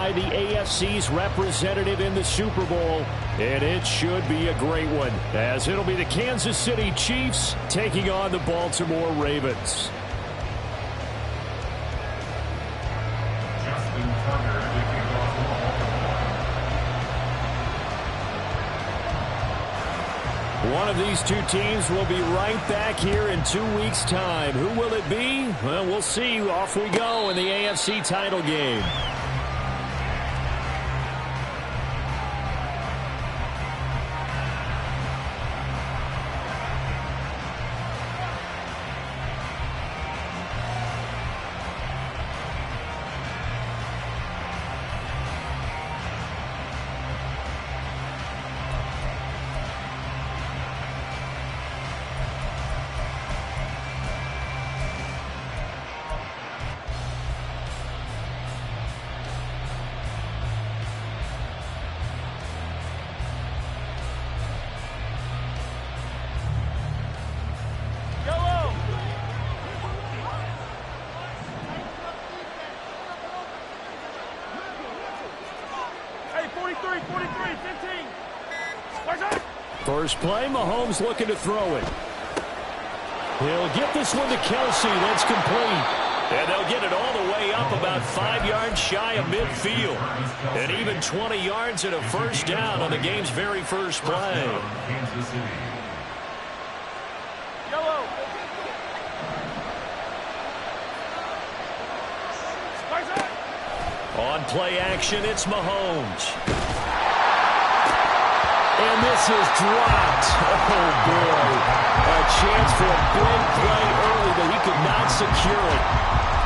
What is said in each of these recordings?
The AFC's representative in the Super Bowl, and it should be a great one, as it'll be the Kansas City Chiefs taking on the Baltimore Ravens. One of these two teams will be right back here in 2 weeks' time. Who will it be? Well, we'll see. Off we go in the AFC title game. First play, Mahomes looking to throw it. He'll get this one to Kelsey. That's complete. And they'll get it all the way up about 5 yards shy of midfield. And even 20 yards and a first down on the game's very first play. Yellow. On play action, it's Mahomes. And this is dropped. Oh, boy. A chance for a big play early, but he could not secure it.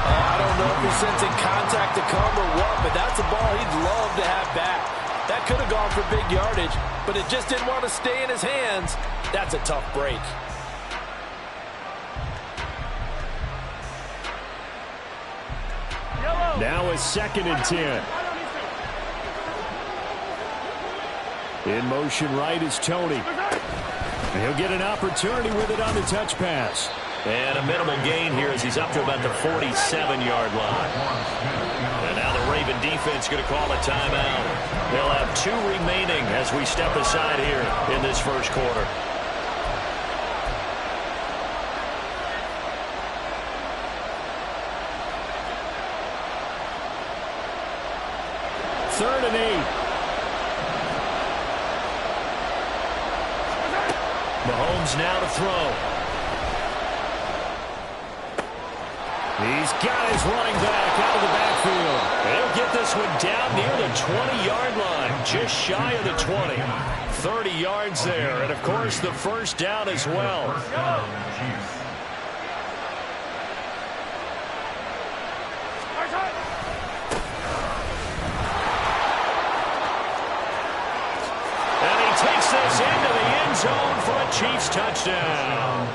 I don't know if he's sensing contact to come or what, but that's a ball he'd love to have back. That could have gone for big yardage, but it just didn't want to stay in his hands. That's a tough break. Now it's 2nd and 10. In motion right is Tony. He'll get an opportunity with it on the touch pass. And a minimal gain here as he's up to about the 47-yard line. And now the Raven defense going to call a timeout. They'll have 2 remaining as we step aside here in this first quarter. Third and 8. Mahomes now to throw. He's got his running back out of the backfield. He'll get this one down near the 20-yard line, just shy of the 20. 30 yards there, and of course the first down as well. And he takes this into the end zone for a Chiefs touchdown.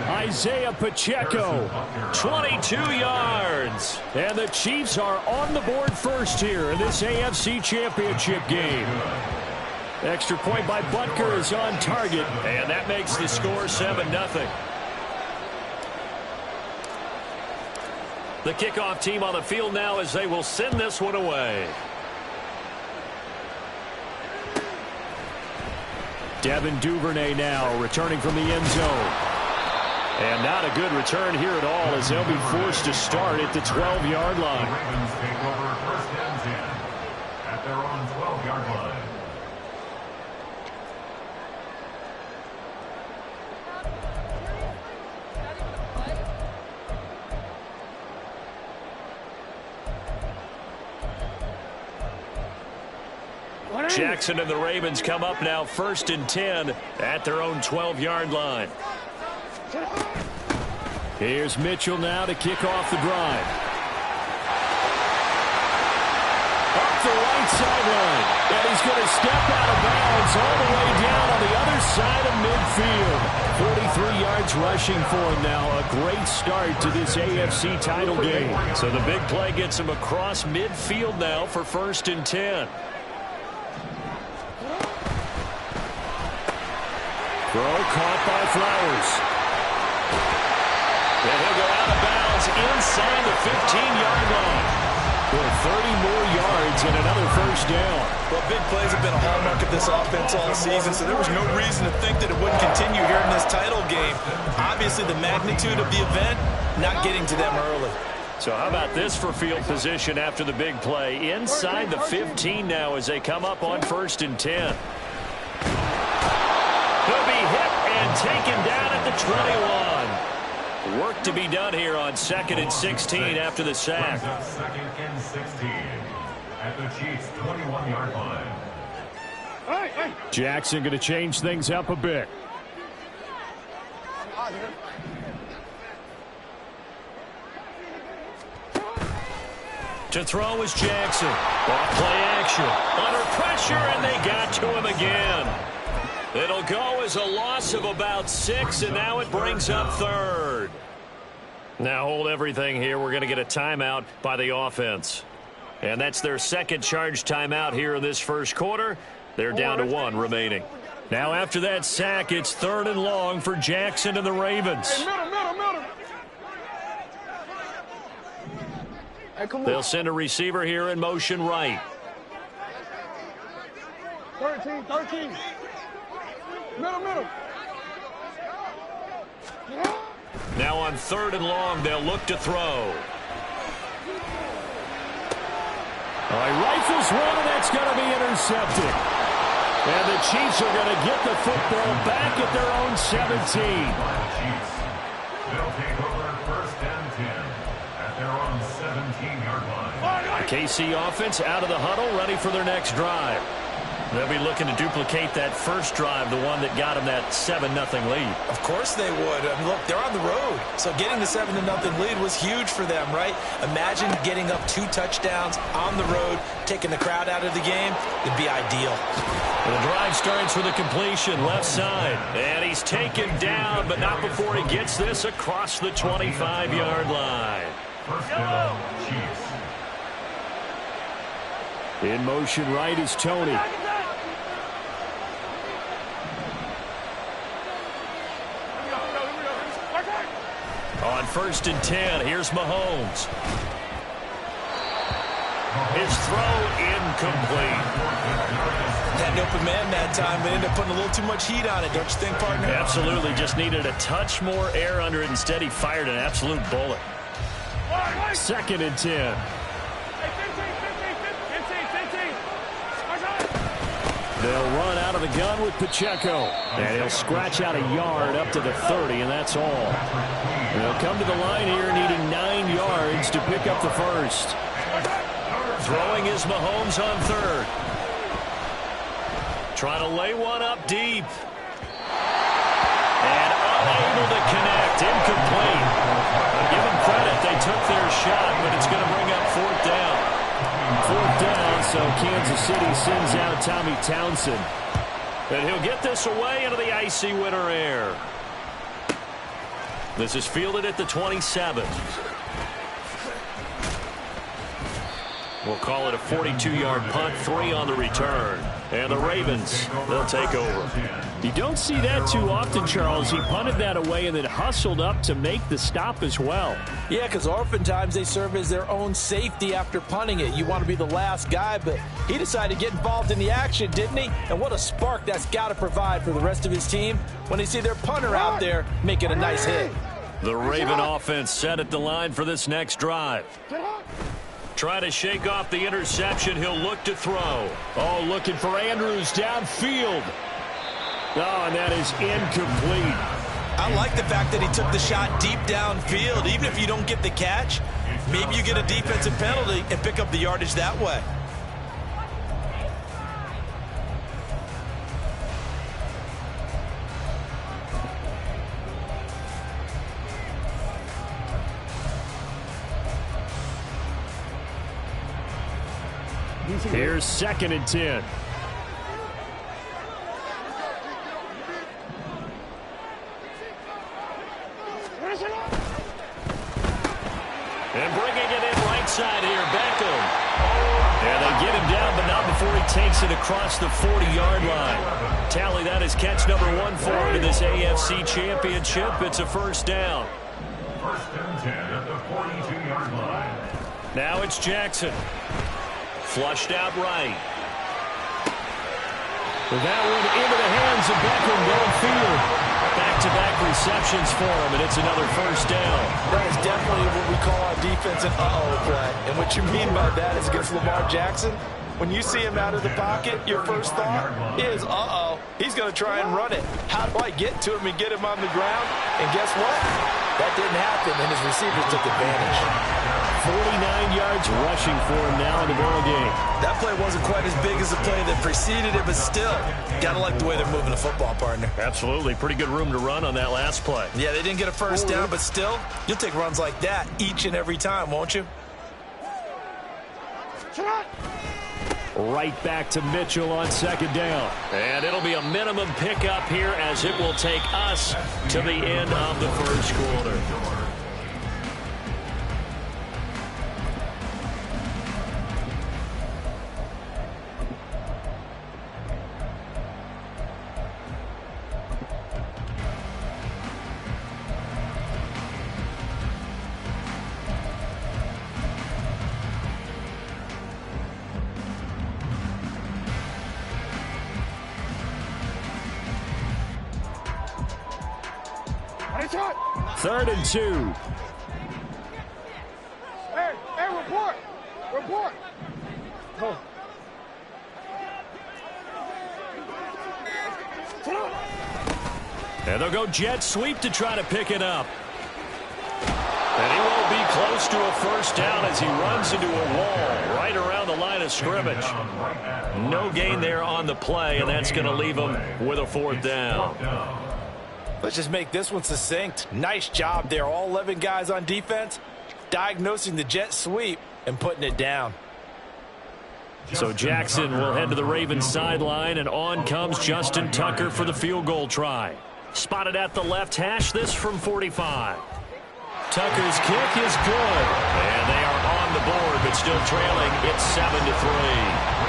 Isaiah Pacheco, 22 yards. And the Chiefs are on the board first here in this AFC Championship game. Extra point by Butker is on target, and that makes the score 7-0. The kickoff team on the field now as they will send this one away. Devin Duvernay now returning from the end zone. And not a good return here at all as they'll be forced to start at the 12-yard line. Ravens take over 1st and 10 at their own 12-yard line. Jackson and the Ravens come up now 1st and 10 at their own 12-yard line. Here's Mitchell now to kick off the drive. Up the right sideline. And he's going to step out of bounds all the way down on the other side of midfield. 43 yards rushing for him now. A great start to this AFC title game. So the big play gets him across midfield now for 1st and 10. Throw caught by Flowers. And he'll go out of bounds inside the 15-yard line. for 30 more yards and another first down. Well, big plays have been a hallmark of this offense all season, so there was no reason to think that it wouldn't continue here in this title game. Obviously, the magnitude of the event not getting to them early. So how about this for field position after the big play? Inside the 15 now as they come up on 1st and 10. He'll be hit and taken down at the 21. Work to be done here on 2nd and 16 after the sack. 2nd and 16 at the Chiefs' 21-yard line. Jackson going to change things up a bit. To throw is Jackson. Off play action. Under pressure, and they got to him again. It'll go as a loss of about 6, and now it brings up 3rd. Now hold everything here. We're going to get a timeout by the offense. And that's their second charge timeout here in this first quarter. They're down to 1 remaining. Now after that sack, it's 3rd and long for Jackson and the Ravens. They'll send a receiver here in motion right. 13. Middle. Now on 3rd and long, they'll look to throw. All right, rifles one, and that's going to be intercepted. And the Chiefs are going to get the football back at their own 17. They'll take over 1st and 10 at their own 17-yard line. The KC offense out of the huddle, ready for their next drive. They'll be looking to duplicate that first drive, the one that got them that 7-0 lead. Of course they would. I mean, look, they're on the road. So getting the 7-0 lead was huge for them, right? Imagine getting up 2 touchdowns on the road, taking the crowd out of the game. It'd be ideal. Well, the drive starts with a completion left side. And he's taken down, but not before he gets this across the 25-yard line. First down, Chiefs. In motion right is Tony. On 1st and 10, here's Mahomes. His throw incomplete. Had an open man that time, but ended up putting a little too much heat on it, don't you think, partner? Absolutely, just needed a touch more air under it. Instead, he fired an absolute bullet. 2nd and 10. They'll run out of the gun with Pacheco. And he'll scratch out a yard up to the 30, and that's all. They'll come to the line here needing 9 yards to pick up the first. Throwing is Mahomes on 3rd. Trying to lay one up deep. And unable to connect. Incomplete. Give them credit. They took their shot, but it's going to bring up 4th down. 4th down, so Kansas City sends out Tommy Townsend. And he'll get this away into the icy winter air. This is fielded at the 27. We'll call it a 42-yard punt, 3 on the return. And the Ravens, they'll take over. You don't see that too often, Charles. He punted that away and then hustled up to make the stop as well. Yeah, because oftentimes they serve as their own safety after punting it. You want to be the last guy, but he decided to get involved in the action, didn't he? And what a spark that's got to provide for the rest of his team when they see their punter out there making a nice hit. The Raven offense set at the line for this next drive. Try to shake off the interception. He'll look to throw. Oh, looking for Andrews downfield. Oh, and that is incomplete. I like the fact that he took the shot deep downfield. Even if you don't get the catch, maybe you get a defensive penalty and pick up the yardage that way. Here's 2nd and 10. And bringing it in right side here, Beckham. And they get him down, but not before he takes it across the 40-yard line. Tally, that is catch number 1 for him in this AFC Championship. It's a first down. 1st and 10 at the 42-yard line. Now it's Jackson. Flushed out right. With that one into the hands of Beckham downfield. Back-to-back receptions for him, and it's another first down. That is definitely what we call our defense an uh-oh play. And what you mean by that is against Lamar Jackson, when you see him out of the pocket, your first thought is, uh-oh, he's going to try and run it. How do I get to him and get him on the ground? And guess what? That didn't happen, and his receivers took advantage. 49 yards rushing for him now in the ball game. That play wasn't quite as big as the play that preceded it, but still, got to like the way they're moving the football, partner. Absolutely. Pretty good room to run on that last play. Yeah, they didn't get a first down, but still, you'll take runs like that each and every time, won't you? Right back to Mitchell on second down. And it'll be a minimum pickup here as it will take us to the end of the first quarter. Third and 2. Hey, report. Report. Oh. And they'll go jet sweep to try to pick it up. And he won't be close to a first down as he runs into a wall right around the line of scrimmage. No gain there on the play, and that's going to leave him with a fourth down. Let's just make this one succinct. Nice job there. All 11 guys on defense diagnosing the jet sweep and putting it down. So Jackson will head to the Ravens sideline, and on comes Justin Tucker for the field goal try. Spotted at the left hash, this from 45. Tucker's kick is good, and they are on the board, but still trailing. It's 7-3.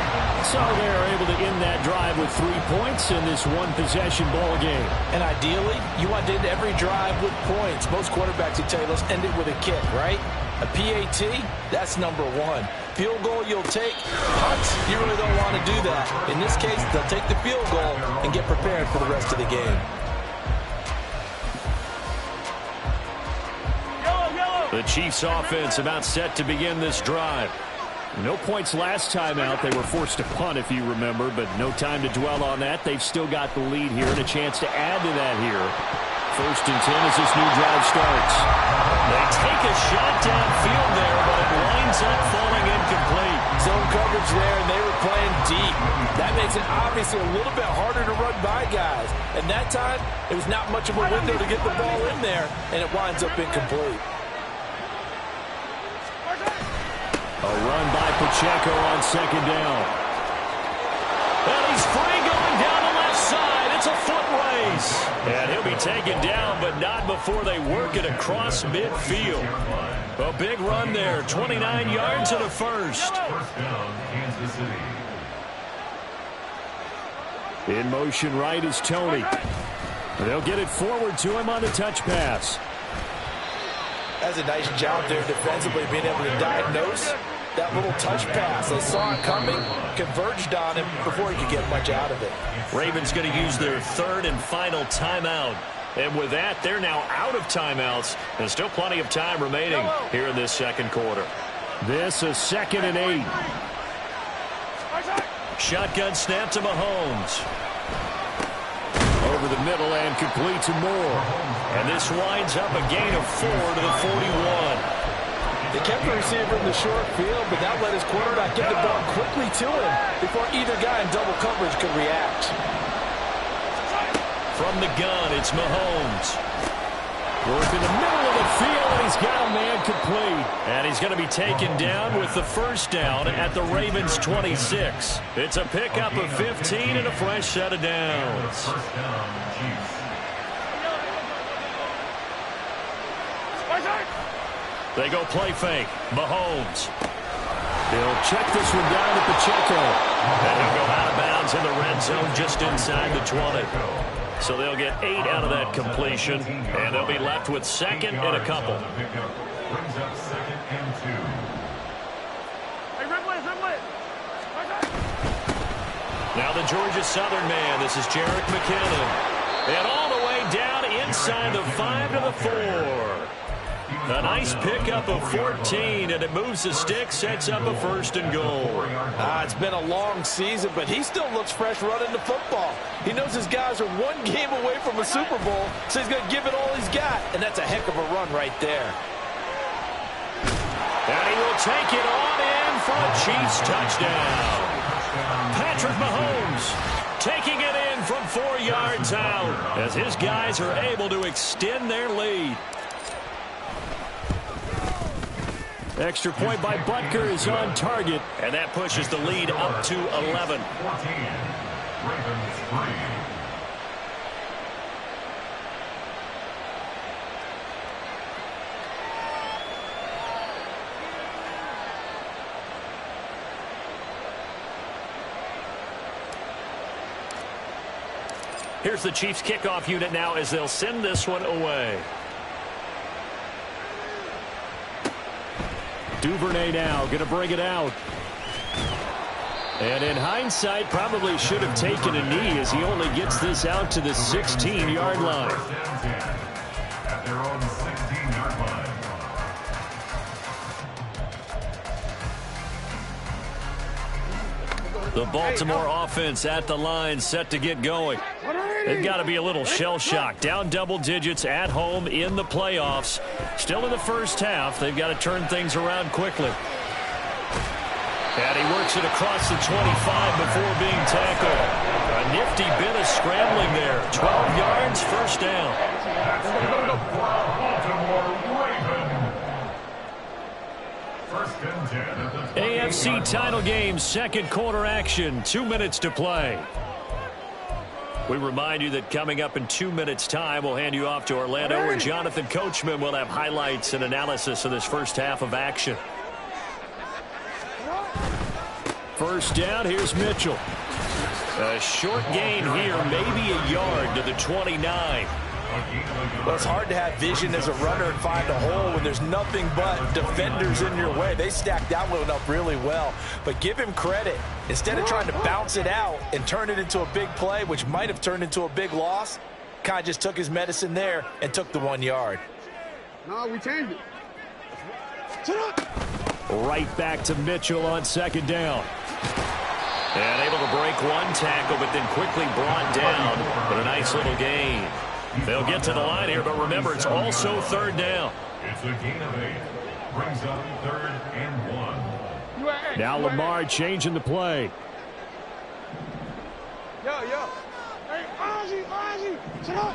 So they're able to end that drive with 3 points in this one-possession ball game. And ideally, you want to end every drive with points. Most quarterbacks would tell you, let's end it with a kick, right? A PAT, that's number one. Field goal you'll take. Punts, you really don't want to do that. In this case, they'll take the field goal and get prepared for the rest of the game. The Chiefs offense about set to begin this drive. No points last time out. They were forced to punt, if you remember, but no time to dwell on that. They've still got the lead here and a chance to add to that here. First and 10 as this new drive starts. They take a shot downfield there, but it winds up falling incomplete. Zone coverage there, and they were playing deep. That makes it obviously a little bit harder to run by guys. And that time, it was not much of a window to get the ball in there, and it winds up incomplete. A run by Pacheco on second down. And he's free going down the left side. It's a foot race. And he'll be taken down, but not before they work it across midfield. A big run there, 29 yards and a first. In motion right is Tony. They'll get it forward to him on the touch pass. That's a nice job there defensively, being able to diagnose that little touch pass. They saw it coming, converged on him before he could get much out of it. Ravens going to use their third and final timeout. And with that, they're now out of timeouts. And still plenty of time remaining here in this second quarter. This is 2nd and 8. Shotgun snap to Mahomes. Over the middle and complete to Moore. And this winds up a gain of 4 to the 41. They kept the receiver in the short field, but that let his quarterback get the ball quickly to him before either guy in double coverage could react. From the gun, it's Mahomes. Work in the middle of the field, and he's got a man complete. And he's going to be taken down with the first down at the Ravens' 26. It's a pickup of 15 and a fresh set of downs. They go play fake. Mahomes. He'll check this one down to Pacheco. And he'll go out of bounds in the red zone just inside the 20. So they'll get 8 out of that completion, and they'll be left with second and a couple. Now the Georgia Southern man. This is Jerick McKinnon. And all the way down inside the 5 to the 4. A nice pickup of 14, and it moves the stick, sets up a 1st and goal. It's been a long season, but he still looks fresh running the football. He knows his guys are one game away from a Super Bowl, so he's going to give it all he's got, and that's a heck of a run right there. And he will take it on in for a Chiefs touchdown. Patrick Mahomes taking it in from 4 yards out as his guys are able to extend their lead. Extra point by Butker is on target, and that pushes the lead up to 11. 14. Ravens 3. Here's the Chiefs kickoff unit now as they'll send this one away. Duvernay now going to bring it out. And in hindsight, probably should have taken a knee as he only gets this out to the 16-yard line. At their own 16-yard line. The Baltimore offense at the line, set to get going. They've got to be a little shell-shocked. Down double digits at home in the playoffs. Still in the first half. They've got to turn things around quickly. And he works it across the 25 before being tackled. A nifty bit of scrambling there. 12 yards, 1st down. That's good for Baltimore Ravens. 1st and 10 at the AFC title game, 2nd quarter action. 2 minutes to play. We remind you that coming up in 2 minutes' time, we'll hand you off to Orlando, where Jonathan Coachman will have highlights and analysis of this first half of action. 1st down, here's Mitchell. A short gain here, maybe a yard to the 29. Well, it's hard to have vision as a runner and find a hole when there's nothing but defenders in your way. They stacked that one up really well. But give him credit. Instead of trying to bounce it out and turn it into a big play, which might have turned into a big loss, kind of just took his medicine there and took the 1 yard. No, we changed it. Right back to Mitchell on 2nd down. And able to break one tackle, but then quickly brought down. But a nice little gain. They'll get to the line here, but remember, it's also 3rd down. It's a gain of 8. Brings up 3rd and 1. Now Lamar changing the play. Yo. Hey, Ozzie, sit up.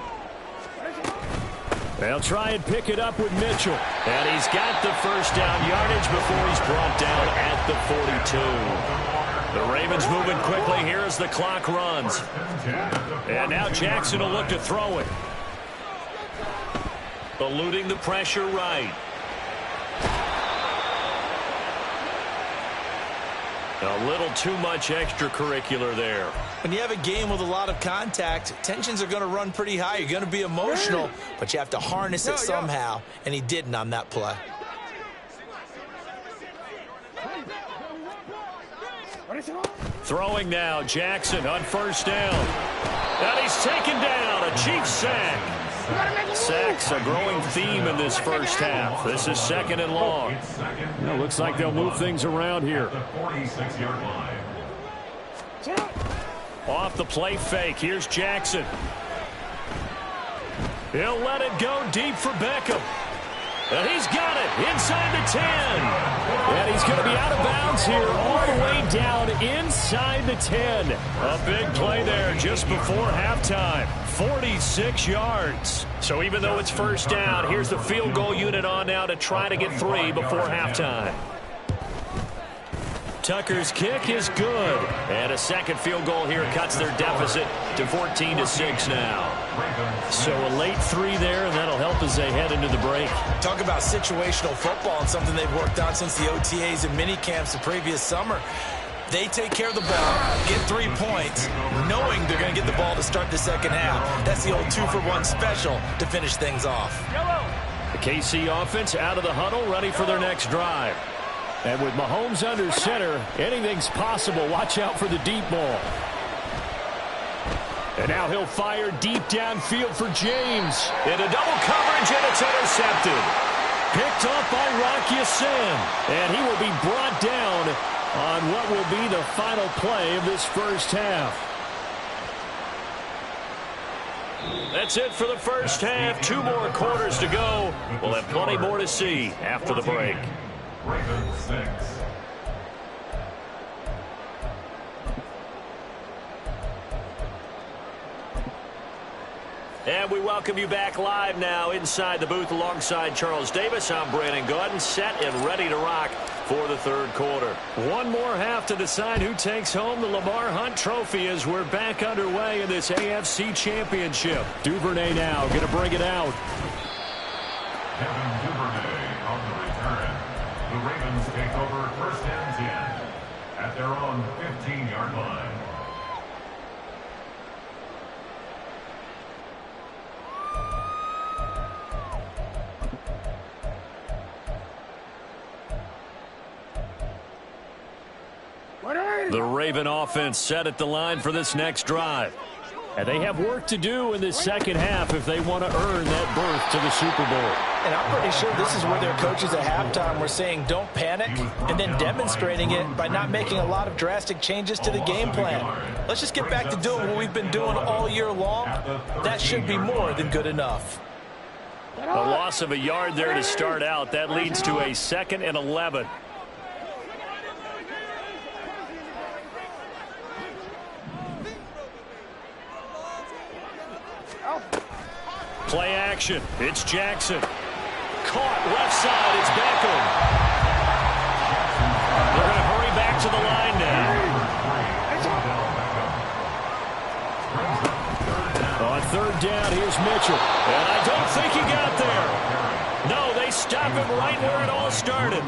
They'll try and pick it up with Mitchell. And he's got the 1st down yardage before he's brought down at the 42. The Ravens moving quickly here as the clock runs. And now Jackson will look to throw it. Eluding the pressure right. A little too much extracurricular there. When you have a game with a lot of contact, tensions are going to run pretty high. You're going to be emotional, but you have to harness it somehow, and he didn't on that play. Throwing now, Jackson on 1st down. And he's taken down, a Chiefs sack. Sacks a growing theme in this first half. This is 2nd and long. It looks like they'll move things around here. The 46-yard line. Off the play fake, here's Jackson. He'll let it go deep for Beckham. And he's got it inside the 10. And he's going to be out of bounds here all the way down inside the 10. A big play there just before halftime. 46 yards. So even though it's 1st down, here's the field goal unit on now to try to get 3 before halftime. Tucker's kick is good. And a 2nd field goal here cuts their deficit to 14-6 now. So a late 3 there, and that'll help as they head into the break. Talk about situational football and something they've worked on since the OTAs and mini camps the previous summer. They take care of the ball, get 3 points, knowing they're going to get the ball to start the 2nd half. That's the old 2-for-1 special to finish things off. The KC offense out of the huddle, ready for their next drive. And with Mahomes under center, anything's possible. Watch out for the deep ball. And now he'll fire deep downfield for James. Into double coverage, and it's intercepted. Picked off by Rock Ya-Sin. And he will be brought down on what will be the final play of this first half. That's it for the first half. 2 more quarters to go. We'll have plenty more to see after the break. Ravens 6. And we welcome you back live now inside the booth alongside Charles Davis. I'm Brandon Gaudin, set and ready to rock for the third quarter. One more half to decide who takes home the Lamar Hunt Trophy as we're back underway in this AFC Championship. Duvernay now going to bring it out. Kevin Duvernay on the return. The Ravens take over first and 10 at their own 15-yard line. The Raven offense set at the line for this next drive. And they have work to do in this second half if they want to earn that berth to the Super Bowl. And I'm pretty sure this is where their coaches at halftime were saying don't panic, and then demonstrating it by not making a lot of drastic changes to the game plan. Let's just get back to doing what we've been doing all year long. That should be more than good enough. A loss of a yard there to start out. That leads to a 2nd and 11. Play action. It's Jackson. Caught left side. It's Beckham. They're going to hurry back to the line now. On third down, here's Mitchell. And I don't think he got there. No, they stop him right where it all started.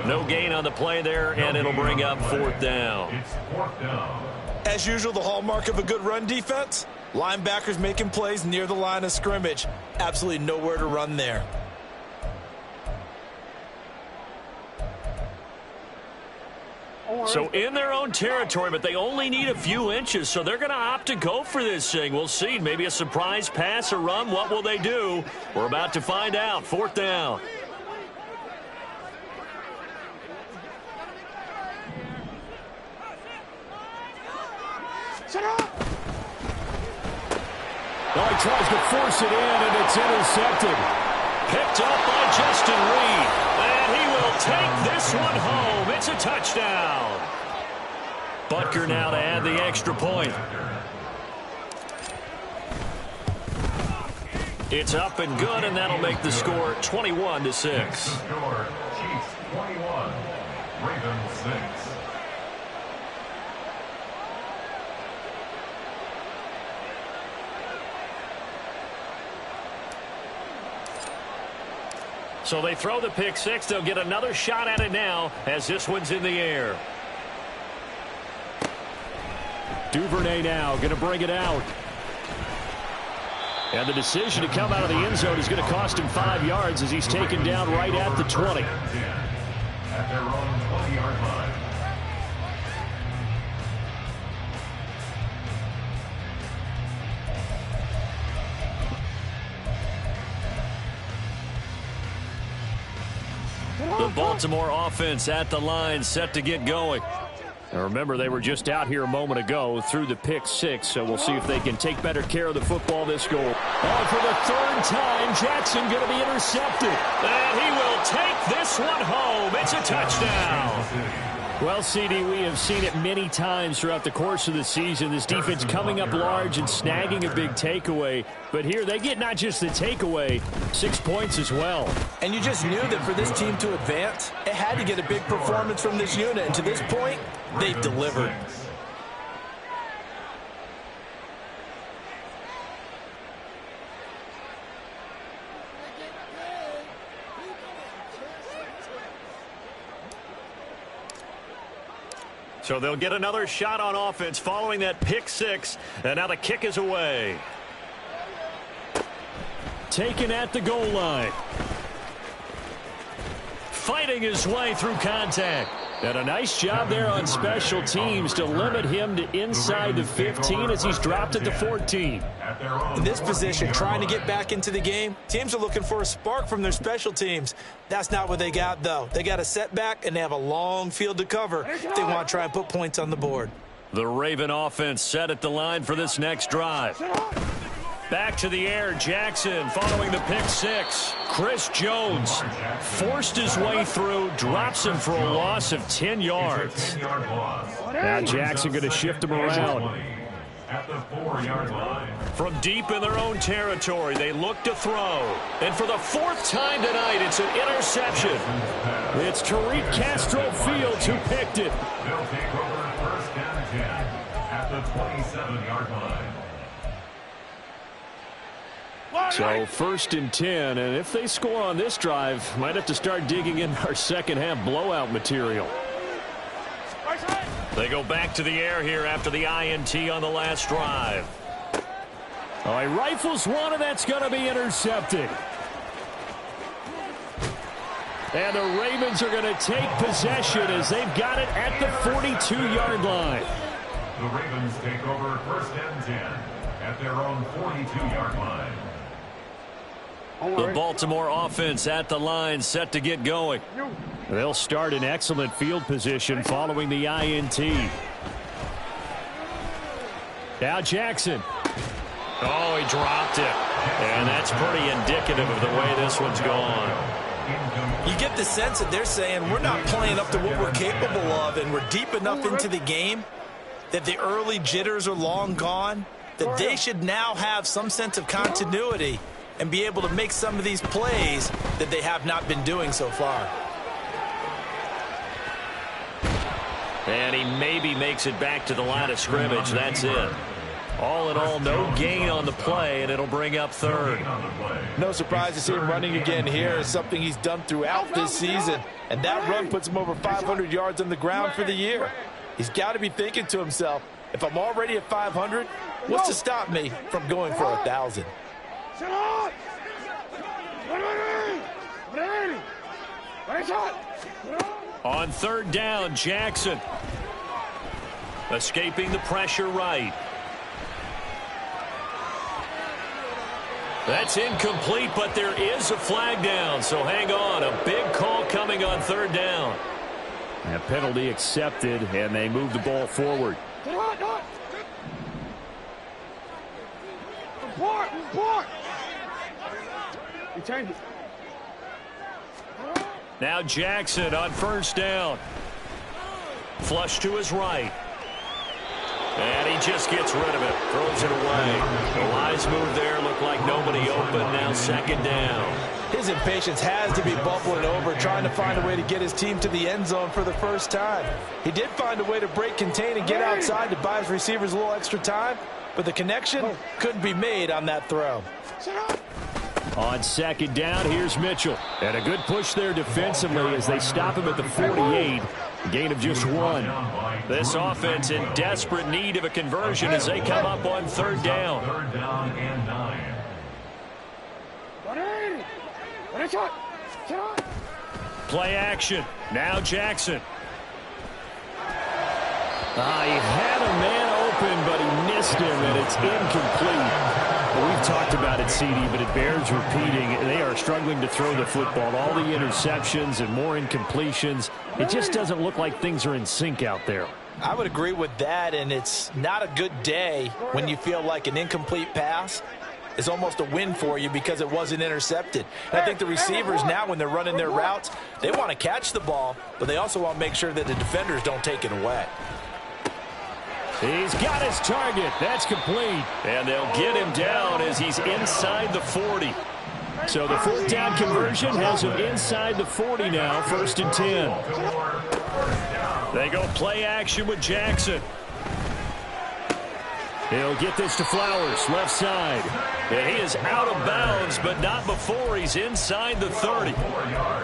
No gain on the play there, and it'll bring up 4th down. It's 4th down. As usual, the hallmark of a good run defense, linebackers making plays near the line of scrimmage. Absolutely nowhere to run there. So in their own territory, but they only need a few inches, so they're going to opt to go for this thing. We'll see. Maybe a surprise pass or run. What will they do? We're about to find out. 4th down. Well, he tries to force it in, and it's intercepted. Picked up by Justin Reed. And he will take this one home. It's a touchdown. Butker now to add the extra point. It's up and good, and that'll make the score 21-6. The score, Chiefs 21, Ravens 6. So they throw the pick six. They'll get another shot at it now as this one's in the air. Duvernay now going to bring it out. And the decision to come out of the end zone is going to cost him 5 yards as he's taken down right at the 20. At their own 20-yard line. The Baltimore offense at the line, set to get going. Now remember, they were just out here a moment ago through the pick six, so we'll see if they can take better care of the football this goal. Oh, for the 3rd time, Jackson going to be intercepted. And he will take this one home. It's a touchdown. Well, CD, we have seen it many times throughout the course of the season. This defense coming up large and snagging a big takeaway. But here, they get not just the takeaway, 6 points as well. And you just knew that for this team to advance, it had to get a big performance from this unit. And to this point, they've delivered. So they'll get another shot on offense following that pick six. And now the kick is away. Taken at the goal line. Fighting his way through contact. And a nice job there on special teams to limit him to inside the 15 as he's dropped it to 14. In this position, trying to get back into the game, teams are looking for a spark from their special teams. That's not what they got, though. They got a setback, and they have a long field to cover if they want to try and put points on the board. The Raven offense set at the line for this next drive. Back to the air, Jackson following the pick six. Chris Jones forced his way through, drops him for a loss of 10 yards. Now Jackson going to shift him around. At the 4-yard line. From deep in their own territory, they look to throw. And for the fourth time tonight, it's an interception. It's Tariq Castro Fields who picked it. They'll take over first and 10 at the 27-yard line. So first and 10, and if they score on this drive, might have to start digging in our second half blowout material. They go back to the air here after the INT on the last drive. Oh, he rifles one, and that's going to be intercepted. And the Ravens are going to take possession as they've got it at the 42-yard line. The Ravens take over first and 10 at their own 42-yard line. The Baltimore offense at the line, set to get going. They'll start in excellent field position following the INT. Now Jackson. Oh, he dropped it. And that's pretty indicative of the way this one's gone. You get the sense that they're saying we're not playing up to what we're capable of, and we're deep enough into the game that the early jitters are long gone, that they should now have some sense of continuity and be able to make some of these plays that they have not been doing so far. And he maybe makes it back to the line of scrimmage. That's it. All in all, no gain on the play, and it'll bring up third. No surprise to see him running again here. It's something he's done throughout this season, and that run puts him over 500 yards on the ground for the year. He's got to be thinking to himself, if I'm already at 500, what's to stop me from going for 1,000? On third down, Jackson escaping the pressure right. That's incomplete, but there is a flag down, so hang on. A big call coming on third down. A penalty accepted, and they move the ball forward. Report. You change it. Now Jackson on first down. Flush to his right. And he just gets rid of it. Throws it away. The lines move there. Look like nobody open. Now second down. His impatience has to be bubbling over, trying to find a way to get his team to the end zone for the first time. He did find a way to break, contain, and get outside to buy his receivers a little extra time, but the connection couldn't be made on that throw. On second down, here's Mitchell. And a good push there defensively as they stop him at the 48. A gain of just one. This offense in desperate need of a conversion as they come up on third down. Third down and 9. Play action. Now Jackson. He had a man open, but he missed him, and it's incomplete. Well, we've talked about it, CD, but it bears repeating. They are struggling to throw the football. All the interceptions and more incompletions. It just doesn't look like things are in sync out there. I would agree with that, and it's not a good day when you feel like an incomplete pass is almost a win for you because it wasn't intercepted. And I think the receivers now, when they're running their routes, they want to catch the ball, but they also want to make sure that the defenders don't take it away. He's got his target. That's complete. And they'll get him down as he's inside the 40. So the fourth down conversion has him inside the 40 now, first and 10. They go play action with Jackson. He'll get this to Flowers, left side. And he is out of bounds, but not before he's inside the 30.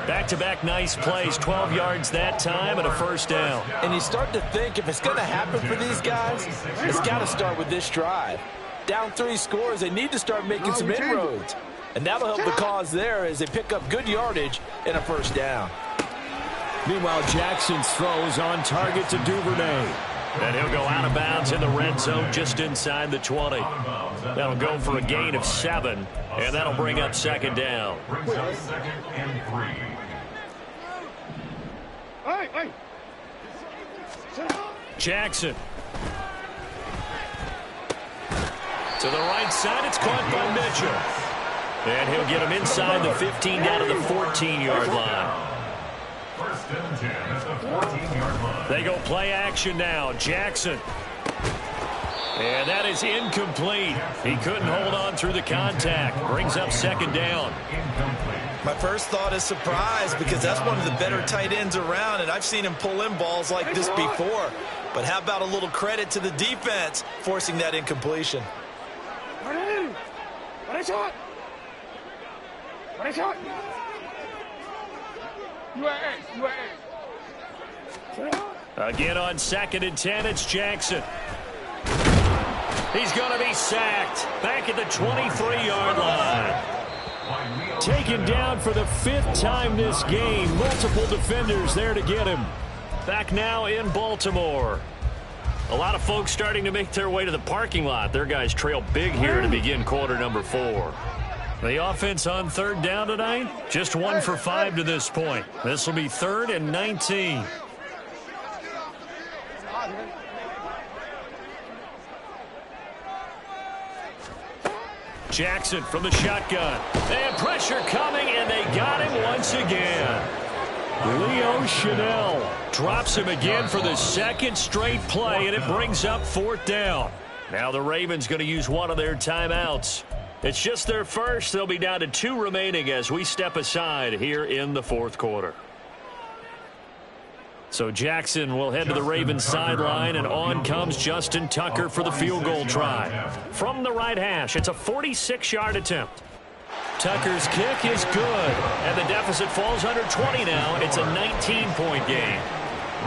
Back-to-back nice plays, 12 yards that time and a first down. And you start to think if it's going to happen for these guys, it's got to start with this drive. Down 3 scores, they need to start making some inroads. And that'll help the cause there as they pick up good yardage and a first down. Meanwhile, Jackson's throws on target to Duvernay. And he'll go out of bounds in the red zone just inside the 20. That'll go for a gain of 7, and that'll bring up second down. Brings up 2nd and 3. Hey! Jackson. To the right side, it's caught by Mitchell. And he'll get him inside the 15 down to the 14-yard line. 1st and 10 at the 14-yard line. They go play action now. Jackson. And that is incomplete. He couldn't hold on through the contact. Brings up second down. Incomplete. My first thought is surprise because that's one of the better tight ends around, and I've seen him pull in balls like this before. But how about a little credit to the defense forcing that incompletion? Again on 2nd and 10, it's Jackson. He's going to be sacked back at the 23-yard line. Taken down for the 5th time this game. Multiple defenders there to get him. Back now in Baltimore. A lot of folks starting to make their way to the parking lot. Their guys trail big here to begin quarter number 4. The offense on 3rd down tonight, just 1 for 5 to this point. This will be 3rd and 19. Jackson from the shotgun. And pressure coming, and they got him once again. Leo Chanel drops him again for the 2nd straight play, and it brings up 4th down. Now the Ravens going to use one of their timeouts. It's just their first. They'll be down to 2 remaining as we step aside here in the 4th quarter. So Jackson will head to the Ravens sideline, and on comes Justin Tucker for the field goal try. From the right hash, it's a 46-yard attempt. Tucker's kick is good, and the deficit falls under 20 now. It's a 19-point game.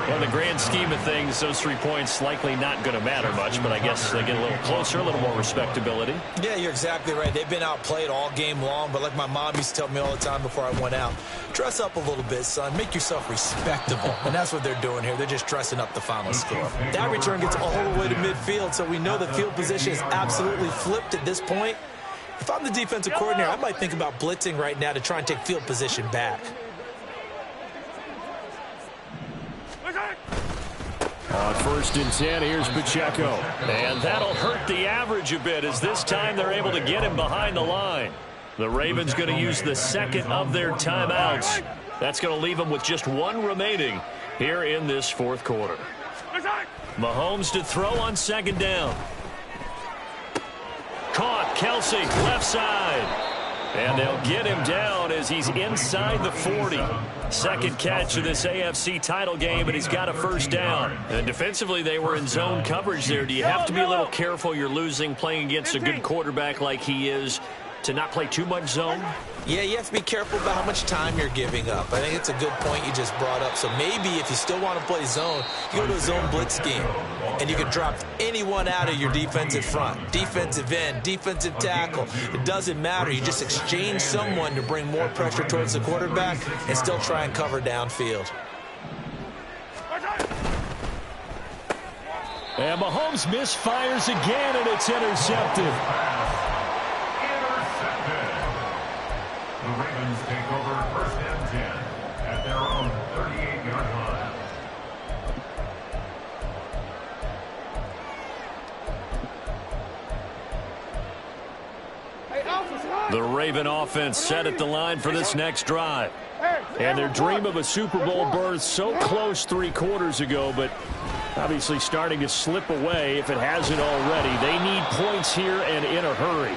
Well, in the grand scheme of things, those 3 points likely not going to matter much, but I guess they get a little closer, a little more respectability. Yeah, you're exactly right. They've been outplayed all game long, but like my mom used to tell me all the time before I went out, dress up a little bit, son. Make yourself respectable. And that's what they're doing here. They're just dressing up the final score. That return gets all the way to midfield, so we know the field position is absolutely flipped at this point. If I'm the defensive coordinator, I might think about blitzing right now to try and take field position back. On 1st and 10, here's Pacheco. And that'll hurt the average a bit as this time they're able to get him behind the line. The Ravens going to use the 2nd of their timeouts. That's going to leave them with just 1 remaining here in this 4th quarter. Mahomes to throw on 2nd down. Caught, Kelsey, left side. And they'll get him down as he's inside the 40. 2nd catch of this AFC title game, and he's got a 1st down. And defensively, they were in zone coverage there. Do you have to be a little careful you're losing playing against a good quarterback like he is to not play too much zone? Yeah, you have to be careful about how much time you're giving up. I think it's a good point you just brought up. So maybe if you still want to play zone, you go to a zone blitz scheme. And you can drop anyone out of your defensive front. Defensive end, defensive tackle. It doesn't matter. You just exchange someone to bring more pressure towards the quarterback and still try and cover downfield. And Mahomes misfires again, and it's intercepted. The Ravens take over 1st and 10 at their own 38-yard line. The Raven offense set at the line for this next drive. And their dream of a Super Bowl berth so close 3 quarters ago, but obviously starting to slip away if it hasn't already. They need points here and in a hurry.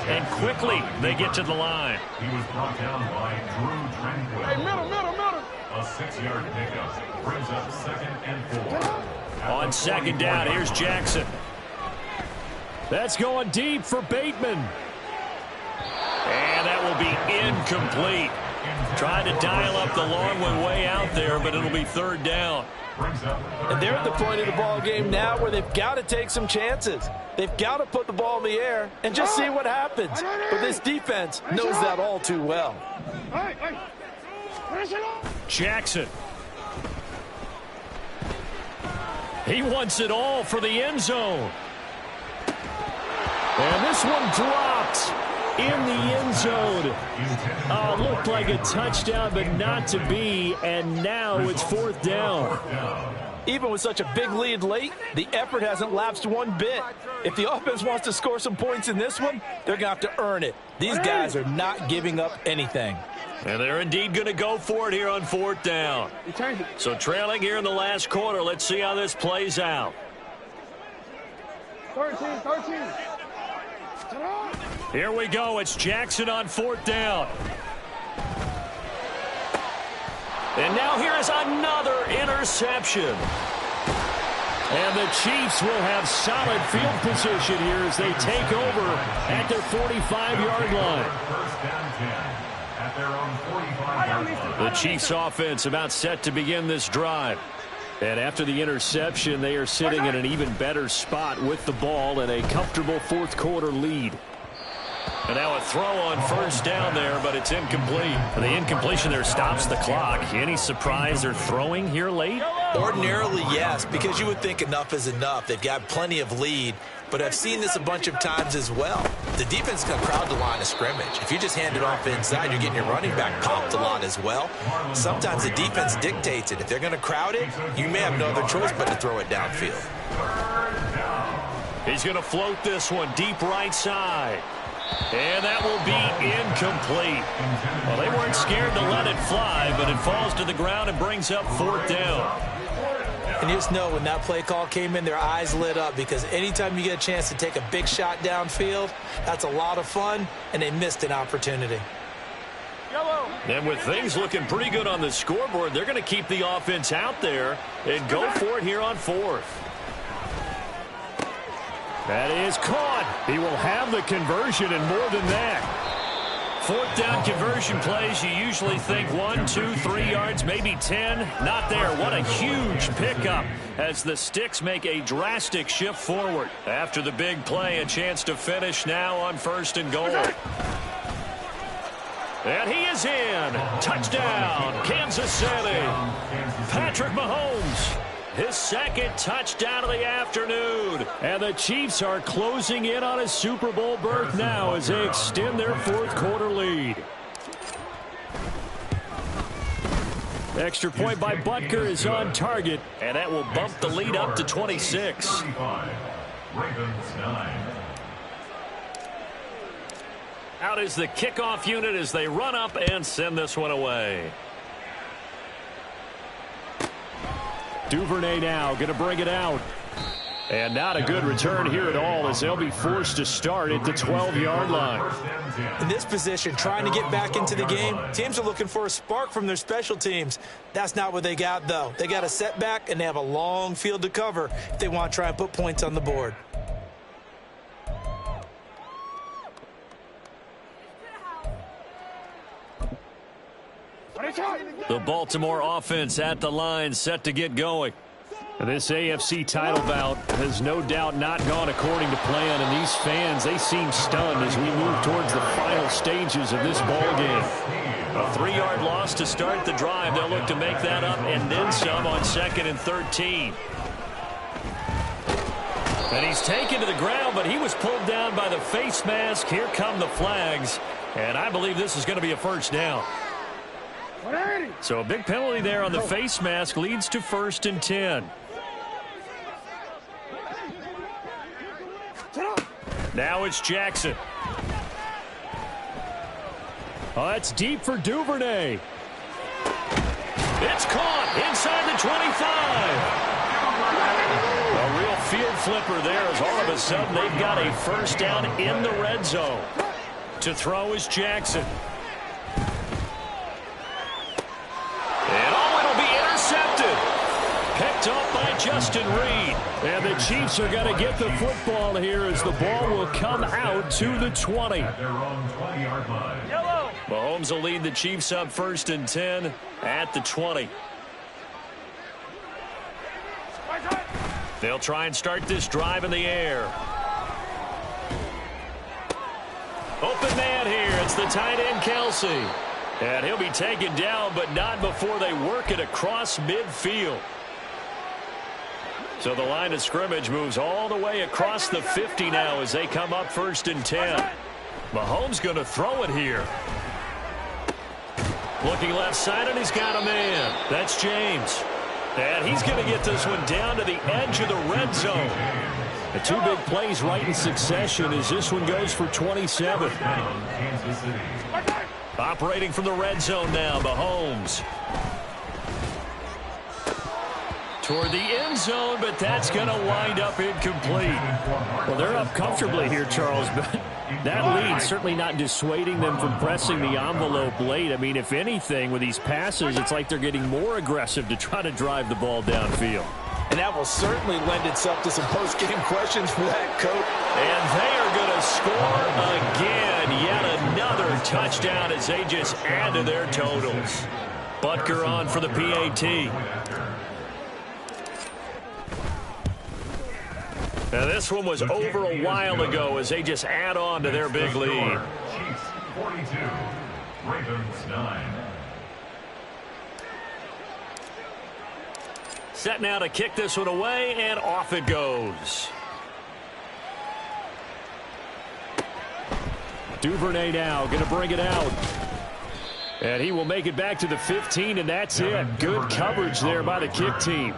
And quickly they get to the line. He was brought down by Drew Tranquil. Hey, middle. A 6-yard pickup brings up 2nd and 4. On 2nd down, here's Jackson. That's going deep for Bateman. And that will be incomplete. Trying to dial up the long one way out there, but it'll be 3rd down. And they're at the point of the ball game now where they've got to take some chances. They've got to put the ball in the air and just see what happens. But this defense knows that all too well. Jackson. He wants it all for the end zone. And this one dropped in the end zone. Oh, looked like a touchdown, but not to be. And now it's 4th down. Even with such a big lead late, the effort hasn't lapsed one bit. If the offense wants to score some points in this one, they're going to have to earn it. These guys are not giving up anything. And they're indeed going to go for it here on 4th down. So trailing here in the last quarter. Let's see how this plays out. 13. Here we go. It's Jackson on 4th down. And now here is another interception. And the Chiefs will have solid field position here as they take over at their 45-yard line. First down 10 at their own 45-yard line. The Chiefs offense about set to begin this drive. And after the interception, they are sitting in an even better spot with the ball and a comfortable 4th quarter lead. And now a throw on 1st down there, but it's incomplete. The incompletion there stops the clock. Any surprise they're throwing here late? Ordinarily, yes, because you would think enough is enough. They've got plenty of lead, but I've seen this a bunch of times as well. The defense is going to crowd the line of scrimmage. If you just hand it off inside, you're getting your running back popped a lot as well. Sometimes the defense dictates it. If they're going to crowd it, you may have no other choice but to throw it downfield. He's going to float this one deep right side. And that will be incomplete. Well, they weren't scared to let it fly, but it falls to the ground and brings up 4th down. And you just know when that play call came in, their eyes lit up, because anytime you get a chance to take a big shot downfield, that's a lot of fun, and they missed an opportunity. And with things looking pretty good on the scoreboard, they're going to keep the offense out there and go for it here on 4th. That is caught. He will have the conversion and more than that. 4th down conversion plays, you usually think 1, 2, 3 yards, maybe 10. Not there. What a huge pickup as the Sticks make a drastic shift forward. After the big play, a chance to finish now on 1st and goal. And he is in. Touchdown, Kansas City. Patrick Mahomes. His 2nd touchdown of the afternoon. And the Chiefs are closing in on a Super Bowl berth now as they extend their 4th quarter lead. Extra point by Butker is on target, and that will bump the lead up to 26. Ravens 9. Out is the kickoff unit as they run up and send this one away. Duvernay now going to bring it out. And not a good return here at all as they'll be forced to start at the 12-yard line. In this position, trying to get back into the game, teams are looking for a spark from their special teams. That's not what they got, though. They got a setback, and they have a long field to cover if they want to try and put points on the board. The Baltimore offense at the line, set to get going. This AFC title bout has no doubt not gone according to plan, and these fans, they seem stunned as we move towards the final stages of this ball game. A 3-yard loss to start the drive. They'll look to make that up and then some on 2nd and 13. And he's taken to the ground, but he was pulled down by the face mask. Here come the flags, and I believe this is going to be a 1st down. So a big penalty there on the face mask leads to 1st and 10. Now it's Jackson. Oh, that's deep for Duvernay. It's caught inside the 25. A real field flipper there as all of a sudden they've got a 1st down in the red zone. To throw is Jackson. And oh, it'll be intercepted. Picked up by Justin Reed. And the Chiefs are going to get the football here as the ball will come out to the 20. At their own 20-yard line. Mahomes will lead the Chiefs up 1st and 10 at the 20. They'll try and start this drive in the air. Open man here. It's the tight end, Kelsey. And he'll be taken down, but not before they work it across midfield. So the line of scrimmage moves all the way across the 50 now as they come up 1st and 10. Mahomes going to throw it here. Looking left side, and he's got a man. That's James. And he's going to get this one down to the edge of the red zone. The two big plays right in succession as this one goes for 27. Operating from the red zone now, Mahomes. Toward the end zone, but that's going to wind up incomplete. Well, they're up comfortably here, Charles, but that lead certainly not dissuading them from pressing the envelope late. I mean, if anything, with these passes, it's like they're getting more aggressive to try to drive the ball downfield. And that will certainly lend itself to some post-game questions for that coach. And they are going to score again. Yet another touchdown as they just add to their totals. Butker on for the PAT. Now this one was over a while ago as they just add on to their big lead. Chiefs 42, Ravens 9. Set now to kick this one away, and off it goes. Duvernay now going to bring it out. And he will make it back to the 15, and that's it. Good coverage there by the kick team.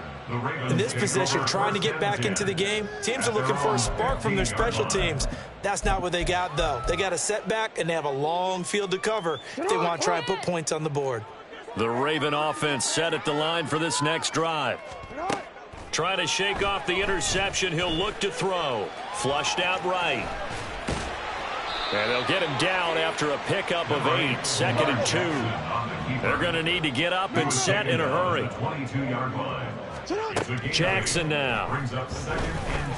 In this position, trying to get back into the game, teams are looking for a spark from their special teams. That's not what they got, though. They got a setback, and they have a long field to cover if they want to try and put points on the board. The Raven offense set at the line for this next drive. Trying to shake off the interception. He'll look to throw. Flushed out right. And they'll get him down after a pickup of 8. 2nd and 2. They're going to need to get up and set in a hurry. 22-yard line. Jackson now. Brings up 2nd and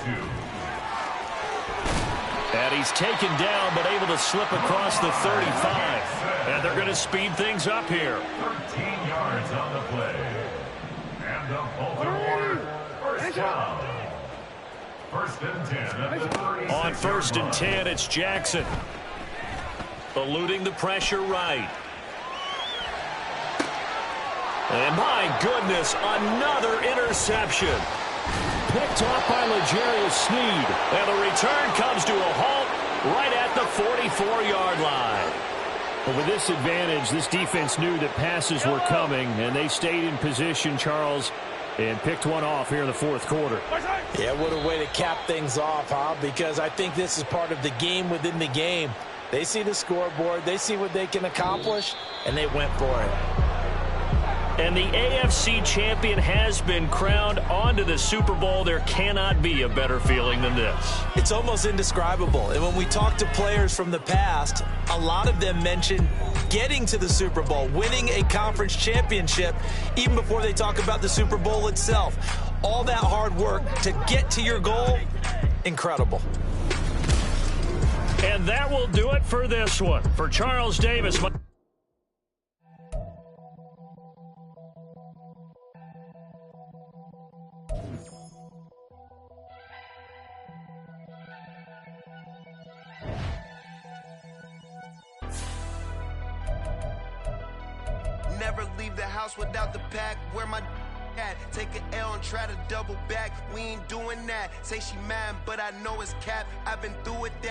2. And he's taken down, but able to slip across the 35. And they're going to speed things up here. 13 yards on the play. And the Baltimore first down. 1st and 10 at the 36-yard On 1st and 10, it's Jackson. Eluding the pressure right. And my goodness, another interception. Picked off by L'Jarius Sneed. And the return comes to a halt right at the 44-yard line. But with this advantage, this defense knew that passes were coming, and they stayed in position, Charles, and picked one off here in the 4th quarter. Yeah, what a way to cap things off, huh? Because I think this is part of the game within the game. They see the scoreboard, they see what they can accomplish, and they went for it. And the AFC champion has been crowned onto the Super Bowl. There cannot be a better feeling than this. It's almost indescribable. And when we talk to players from the past, a lot of them mention getting to the Super Bowl, winning a conference championship, even before they talk about the Super Bowl itself. All that hard work to get to your goal, incredible. And that will do it for this one. For Charles Davis. Never leave the house without the pack. Where my at? Take an L and try to double back. We ain't doing that. Say she mad, but I know it's cap. I've been through with that.